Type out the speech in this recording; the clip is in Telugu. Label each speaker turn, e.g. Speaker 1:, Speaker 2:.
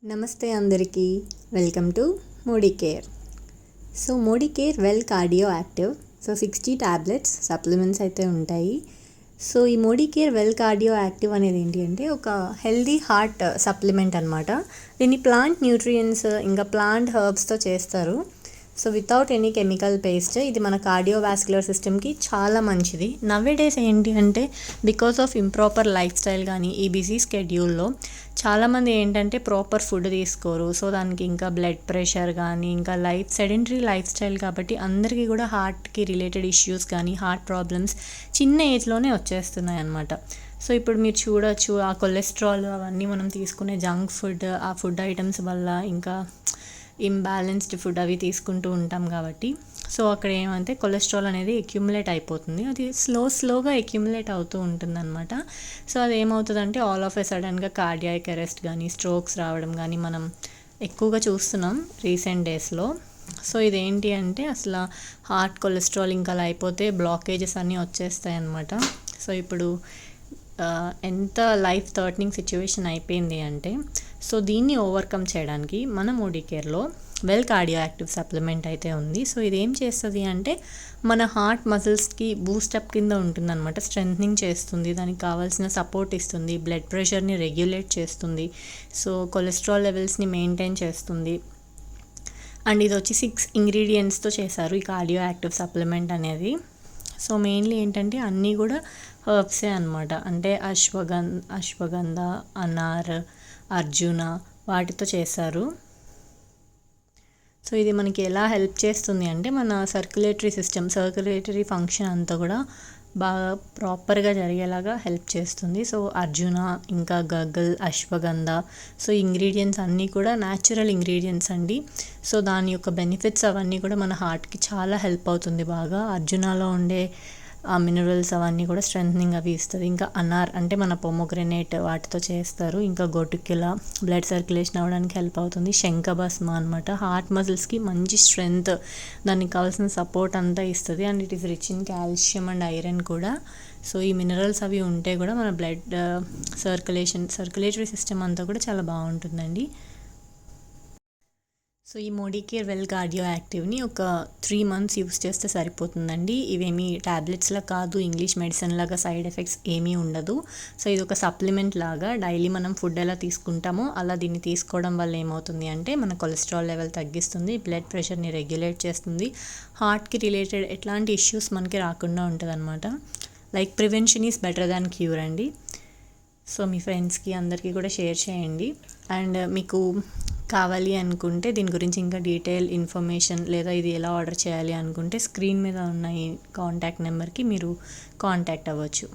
Speaker 1: నమస్తే అందరికీ, welcome to Modi care. So Modi care well cardio active. So 60 tablets supplements అయితే ఉంటాయి. సో ఈ Modi care well cardio active అనేది ఏంటి అంటే ఒక హెల్దీ హార్ట్ సప్లిమెంట్ అనమాట. దీన్ని ప్లాంట్ న్యూట్రియంట్స్ ఇంకా ప్లాంట్ హర్బ్స్తో చేస్తారు. So without any chemical paste. ఇది మన కార్డియోవాస్కులర్ సిస్టమ్కి చాలా మంచిది. నవ్వేడేస్ ఏంటి అంటే because of improper life style కానీ ఈ బిజీ స్కెడ్యూల్లో చాలామంది ఏంటంటే ప్రాపర్ ఫుడ్ తీసుకోరు. సో దానికి ఇంకా బ్లడ్ ప్రెషర్ కానీ ఇంకా సెడెంటరీ లైఫ్ స్టైల్ కాబట్టి అందరికీ కూడా హార్ట్కి రిలేటెడ్ ఇష్యూస్ కానీ హార్ట్ ప్రాబ్లమ్స్ చిన్న ఏజ్లోనే వచ్చేస్తున్నాయి అన్నమాట. సో ఇప్పుడు మీరు చూడొచ్చు ఆ కొలెస్ట్రాల్ అవన్నీ మనం తీసుకునే జంక్ ఫుడ్, ఆ ఫుడ్ ఐటమ్స్ వల్ల ఇంకా ఇంబ్యాలెన్స్డ్ ఫుడ్ అవి తీసుకుంటూ ఉంటాం కాబట్టి సో అక్కడ ఏమంటే కొలెస్ట్రాల్ అనేది అక్యుములేట్ అయిపోతుంది. అది స్లోగా అక్యుములేట్ అవుతూ ఉంటుందన్నమాట. సో అది ఏమవుతుందంటే ఆల్ ఆఫ్ ఎ సడన్గా కార్డియాక్ అరెస్ట్ కానీ స్ట్రోక్స్ రావడం కానీ మనం ఎక్కువగా చూస్తున్నాం రీసెంట్ డేస్లో. సో ఇదేంటి అంటే అసలు హార్ట్ కొలెస్ట్రాల్ ఇంకా అలా అయిపోతే బ్లాకేజెస్ అన్నీ వచ్చేస్తాయి అన్నమాట. సో ఇప్పుడు ఎంత లైఫ్ థ్రెటనింగ్ సిచ్యువేషన్ అయిపోయింది అంటే సో దీన్ని ఓవర్కమ్ చేయడానికి మన మోడీ కేర్లో వెల్ కార్డియో యాక్టివ్ సప్లిమెంట్ అయితే ఉంది. సో ఇది ఏం చేస్తుంది అంటే మన హార్ట్ మజిల్స్కి బూస్టప్ కింద ఉంటుందన్నమాట. స్ట్రెంథనింగ్ చేస్తుంది, దానికి కావాల్సిన సపోర్ట్ ఇస్తుంది, బ్లడ్ ప్రెషర్ని రెగ్యులేట్ చేస్తుంది, సో కొలెస్ట్రాల్ లెవెల్స్ని మెయింటైన్ చేస్తుంది. అండ్ ఇది వచ్చి 6 ఇంగ్రీడియంట్స్తో చేశారు ఈ కార్డియో యాక్టివ్ సప్లిమెంట్ అనేది. సో మెయిన్లీ ఏంటంటే అన్నీ కూడా హర్బ్సే అనమాట. అంటే అశ్వగంధ, అనార్, అర్జున వాటితో చేశారు. సో ఇది మనకి ఎలా హెల్ప్ చేస్తుంది అంటే మన సర్క్యులేటరీ ఫంక్షన్ అంతా కూడా బాగా ప్రాపర్గా జరిగేలాగా హెల్ప్ చేస్తుంది. సో అర్జున ఇంకా గగల్, అశ్వగంధ, సో ఇంగ్రీడియంట్స్ అన్నీ కూడా న్యాచురల్ ఇంగ్రీడియంట్స్ అండి. సో దాని యొక్క బెనిఫిట్స్ అవన్నీ కూడా మన హార్ట్కి చాలా హెల్ప్ అవుతుంది. బాగా అర్జునాలో ఉండే ఆ మినరల్స్ అవన్నీ కూడా స్ట్రెంథనింగ్ అవి ఇస్తుంది. ఇంకా అనార్ అంటే మన పొమోగ్రనేట్ వాటితో చేస్తారు. ఇంకా గొటుకిల బ్లడ్ సర్క్యులేషన్ అవ్వడానికి హెల్ప్ అవుతుంది. శంఖభస్మ అనమాట హార్ట్ మజిల్స్కి మంచి స్ట్రెంగ్త్, దానికి కావాల్సిన సపోర్ట్ అంతా ఇస్తుంది. And it is rich in calcium and iron కూడా. సో ఈ మినరల్స్ అవి ఉంటే కూడా మన బ్లడ్ సర్క్యులేటరీ సిస్టమ్ అంతా కూడా చాలా బాగుంటుందండి. సో ఈ మోడీ కేర్ వెల్ కార్డియో యాక్టివ్ని ఒక 3 months యూస్ చేస్తే సరిపోతుందండి. ఇవేమీ ట్యాబ్లెట్స్లా కాదు, ఇంగ్లీష్ మెడిసిన్ లాగా సైడ్ ఎఫెక్ట్స్ ఏమీ ఉండదు. సో ఇది ఒక సప్లిమెంట్ లాగా డైలీ మనం ఫుడ్ ఎలా తీసుకుంటామో అలా దీన్ని తీసుకోవడం వల్ల ఏమవుతుంది అంటే మన కొలెస్ట్రాల్ లెవెల్ తగ్గిస్తుంది, బ్లడ్ ప్రెషర్ని రెగ్యులేట్ చేస్తుంది, హార్ట్కి రిలేటెడ్ ఎట్లాంటి ఇష్యూస్ మనకి రాకుండా ఉంటుంది అనమాట. Like prevention is better than cure అండి. సో మీ ఫ్రెండ్స్కి అందరికీ కూడా షేర్ చేయండి. అండ్ మీకు కావాలి అనుకుంటే దీని గురించి ఇంకా డీటెయిల్ ఇన్ఫర్మేషన్ లేదా ఇది ఎలా ఆర్డర్ చేయాలి అనుకుంటే స్క్రీన్ మీద ఉన్న ఈ కాంటాక్ట్ నెంబర్కి మీరు కాంటాక్ట్ అవ్వచ్చు.